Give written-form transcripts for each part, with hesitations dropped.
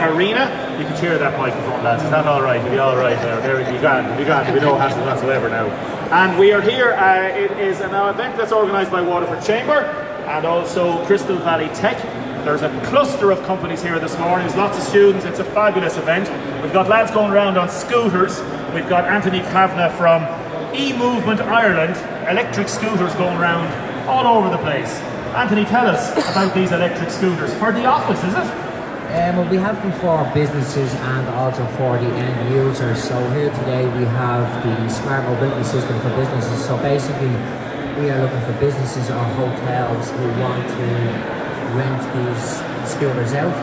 arena. You can share that microphone, lads. Is that all right? You'll be all right there. There you go. There'll be no hassle whatsoever now. And we are here. It is an event that's organised by Waterford Chamber and also Crystal Valley Tech. There's a cluster of companies here this morning. There's lots of students. It's a fabulous event. We've got lads going around on scooters. We've got Anthony Kavanagh from E-Movement Ireland. Electric scooters going around all over the place. Anthony, tell us about these electric scooters. For the office, is it? Well, we have them for businesses and also for the end users. So here today we have the smart mobility system for businesses. So basically we are looking for businesses or hotels who want to rent these scooters out.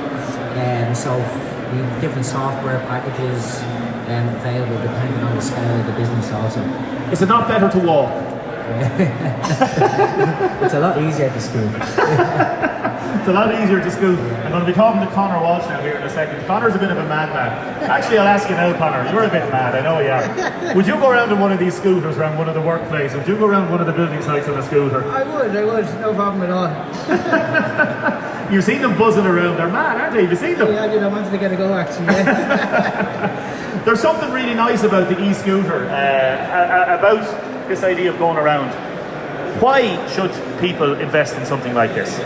So we have different software packages available depending on the scale of the business also. Is it not better to walk? It's a lot easier to scoot. It's a lot easier to scoot. I'm going to be talking to Conor Walsh now here in a second. Conor's a bit of a madman. Actually, I'll ask you now, Conor. You're a bit mad, I know you are. Would you go around in one of these scooters around one of the workplaces? Would you go around one of the building sites on a scooter? I would. No problem at all. You've seen them buzzing around. They're mad, aren't they? Have you seen them? Yeah, I did. I wanted to get a go, actually. Yeah. There's something really nice about the e-scooter, about this idea of going around. Why should people invest in something like this?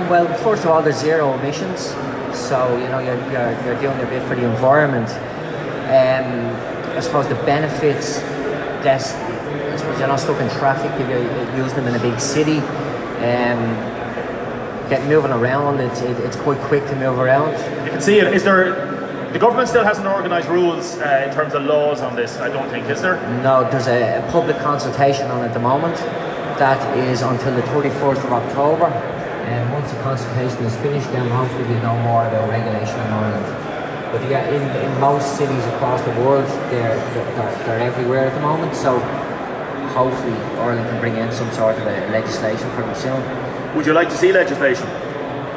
Well, first of all, there's zero emissions, so you know you're doing a bit for the environment. I suppose the benefits, I suppose you're not stuck in traffic if you use them in a big city. Get moving around, it's quite quick to move around. You can see it. Is there? The government still hasn't organised rules in terms of laws on this, I don't think, is there? No, there's a public consultation on it at the moment. That is until the 31st of October. And once the consultation is finished, then hopefully we'll know more about regulation in Ireland. But yeah, in most cities across the world, they're everywhere at the moment. So hopefully Ireland can bring in some sort of a legislation for them soon. Would you like to see legislation?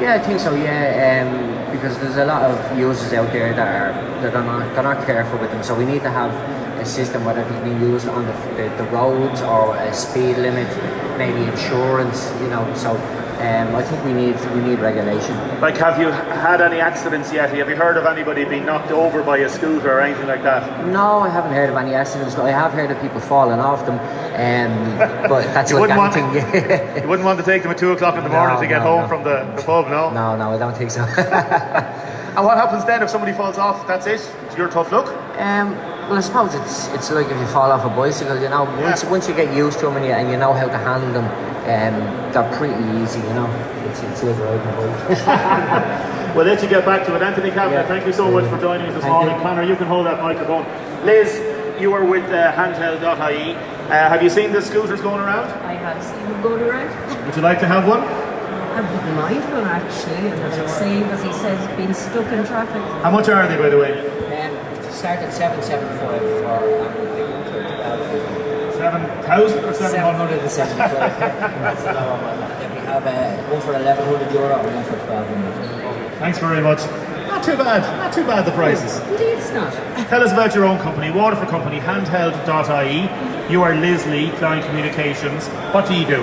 Yeah, I think so. Yeah, because there's a lot of users out there that are not careful with them. So we need to have a system, whether it be used on the roads or a speed limit, maybe insurance. You know, so. I think we need regulation. Like, have you had any accidents yet? Have you heard of anybody being knocked over by a scooter or anything like that? No, I haven't heard of any accidents. I have heard of people falling off them, but that's you like anything. You wouldn't want to take them at 2 o'clock in the morning to get home from the pub, no? No, I don't think so. And what happens then if somebody falls off? That's it? It's your tough luck? Well, I suppose it's like if you fall off a bicycle, you know. Once you get used to them and you know how to handle them, they're pretty easy, you know. It's like riding a bike. We'll let you get back to it. Anthony Kavanagh, thank you so much for joining us this morning. Conor, you can hold that microphone. Liz, you are with HandHeld.ie. Have you seen the scooters going around? I have seen them going around. Would you like to have one? I wouldn't mind one, actually. And it'll save, as he says, being stuck in traffic. How much are they, by the way? Start at 775 for 7,000 or 700? 775. That's the lower one. Then we have one for €1,100 and one for 1,200. Thanks very much. Not too bad the prices. Indeed, it's not. Tell us about your own company, Waterford company, HandHeld.ie. You are Liz Lee, Client Communications. What do you do?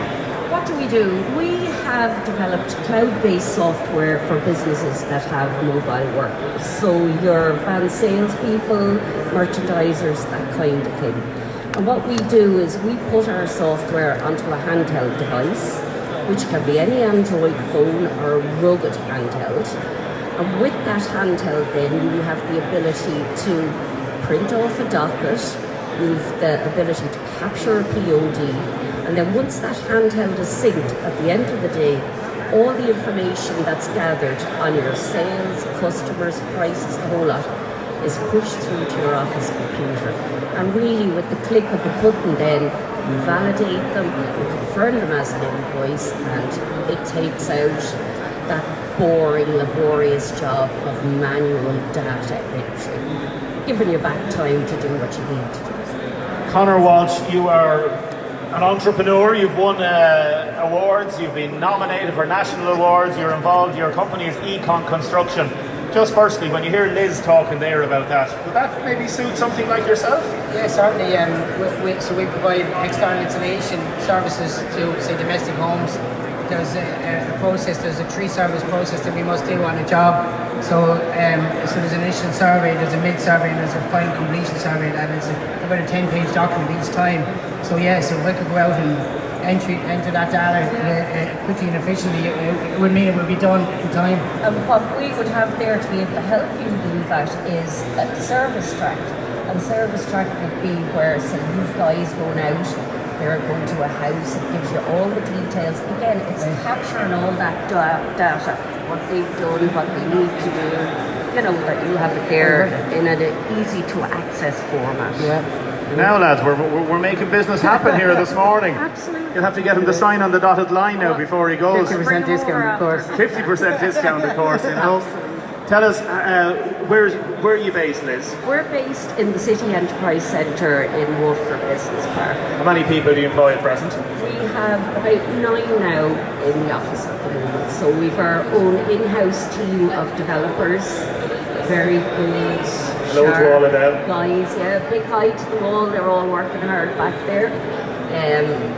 What do? We have developed cloud-based software for businesses that have mobile workers. So your van salespeople, merchandisers, that kind of thing. And what we do is we put our software onto a handheld device, which can be any Android phone or rugged handheld. And with that handheld then you have the ability to print off a docket, you've the ability to capture a POD, and then once that handheld is synced at the end of the day, all the information that's gathered on your sales, customers, prices, the whole lot, is pushed through to your office computer. And really with the click of a button then, you validate them, you confirm them as an invoice, and it takes out that boring, laborious job of manual data entry, giving you back time to do what you need to do. Conor Walsh, you are an entrepreneur, you've won awards, you've been nominated for national awards, you're involved, your company is Econ Construction. Just firstly, when you hear Liz talking there about that, would that maybe suit something like yourself? Yeah, certainly. So we provide external installation services to, say, domestic homes, there's a process, there's a 3-service process that we must do on a job. So there's an initial survey, there's a mid-survey, and there's a final completion survey, and it's about a 10-page document each time. So yeah, so if I could go out and enter that data quickly and efficiently, it would mean it would be done in time. And what we would have there to be able to help you do that is a service track. And service track would be where, say, you guys going out, they're going to a house, it gives you all the details. Again, it's capturing all that data, what they've done, what they need to do, you know, that you have it there in an easy to access format. Yeah. Now, lads, we're making business happen here this morning. Absolutely. You'll have to get him to sign on the dotted line now before he goes. 50% discount, of course. 50% discount, of course, you know. Tell us, where are you based, Liz? We're based in the City Enterprise Centre in Waterford Business Park. How many people do you employ at present? We have about 9 now in the office at the moment. So we've our own in-house team of developers, very good, Hello to all of them. guys, yeah, big hi to them all, they're all working hard back there.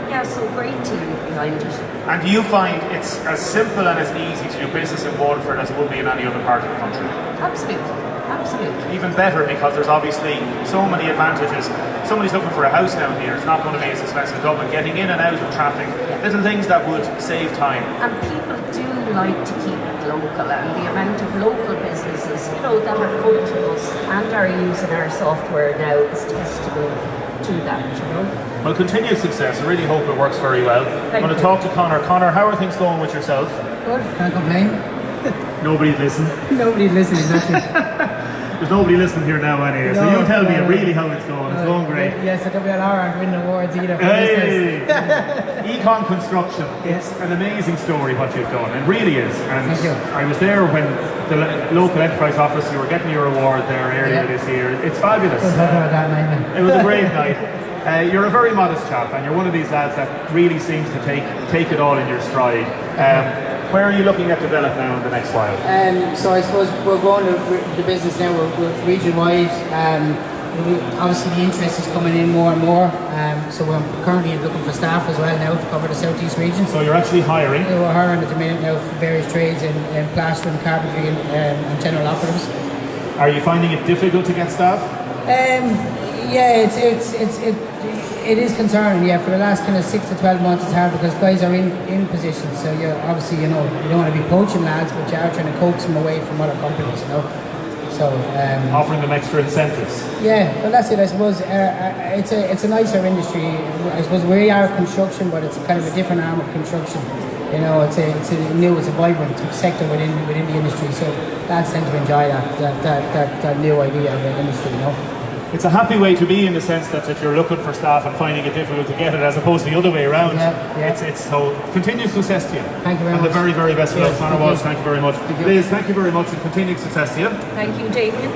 Yeah, so great team behind it. And do you find it's as simple and as easy to do business in Waterford as it would be in any other part of the country? Absolutely, absolutely. Even better, because there's obviously so many advantages. Somebody's looking for a house down here, it's not going to be as expensive as Dublin. Getting in and out of traffic, little things that would save time. And people do like to keep it local, and the amount of local businesses, you know, that are coming to us and are using our software now is testament to that, you know. Well, continued success. I really hope it works very well. I'm going to talk to Connor. Connor, how are things going with yourself? Good, can't complain. Nobody's listening. Nobody listens, exactly. There's nobody listening here now anyway, so you tell me really how it's going. It's going great. Yes, the WLR aren't winning awards either for Hey! business. Econ Construction. It's an amazing story what you've done. It really is. And Thank you. I was there when the local enterprise office, you were getting your award there earlier this year. It's fabulous. We'll talk about that night. It was a great night. You're a very modest chap, and you're one of these lads that really seems to take it all in your stride. Where are you looking at develop now in the next while? So I suppose we're going to the business now. We're region-wide. Obviously, the interest is coming in more and more. So we're currently looking for staff as well now to cover the southeast region. So you're actually hiring? We're hiring at the minute now for various trades in plastering, carpentry, and general operatives. Are you finding it difficult to get staff? Yeah, it is concerning. Yeah, for the last kind of 6 to 12 months, it's hard because guys are in position. So you obviously, you know, you don't want to be poaching lads, but you are trying to coax them away from other companies, you know. So offering them extra incentives. Yeah, well that's it. I suppose it's a nicer industry. I suppose we are construction, but it's kind of a different arm of construction. You know, it's a vibrant sector within the industry. So lads tend to enjoy that new idea of the industry, you know. It's a happy way to be in the sense that you're looking for staff and finding it difficult to get it as opposed to the other way around. Yeah. It's so continued success to you. Thank you very much. And the very, very best of luck, Connor Walsh. Thank you very much. Liz, thank you very much, and continued success to you. Thank you, Damien.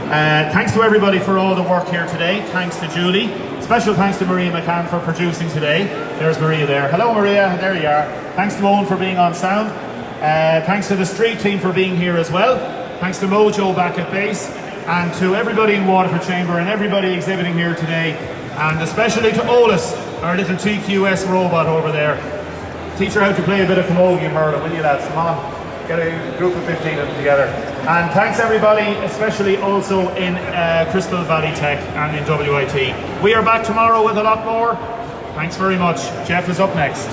Thanks to everybody for all the work here today. Thanks to Julie. Special thanks to Maria McCann for producing today. There's Maria there. Hello, Maria. There you are. Thanks to Owen for being on sound. Thanks to the street team for being here as well. Thanks to Mojo back at base. And to everybody in Waterford Chamber and everybody exhibiting here today, and especially to Olus, our little TQS robot over there. Teach her how to play a bit of camogie, Merlin, will you lads? Come on, get a group of 15 of them together. And thanks everybody, especially also in Crystal Valley Tech and in WIT. We are back tomorrow with a lot more. Thanks very much. Jeff is up next.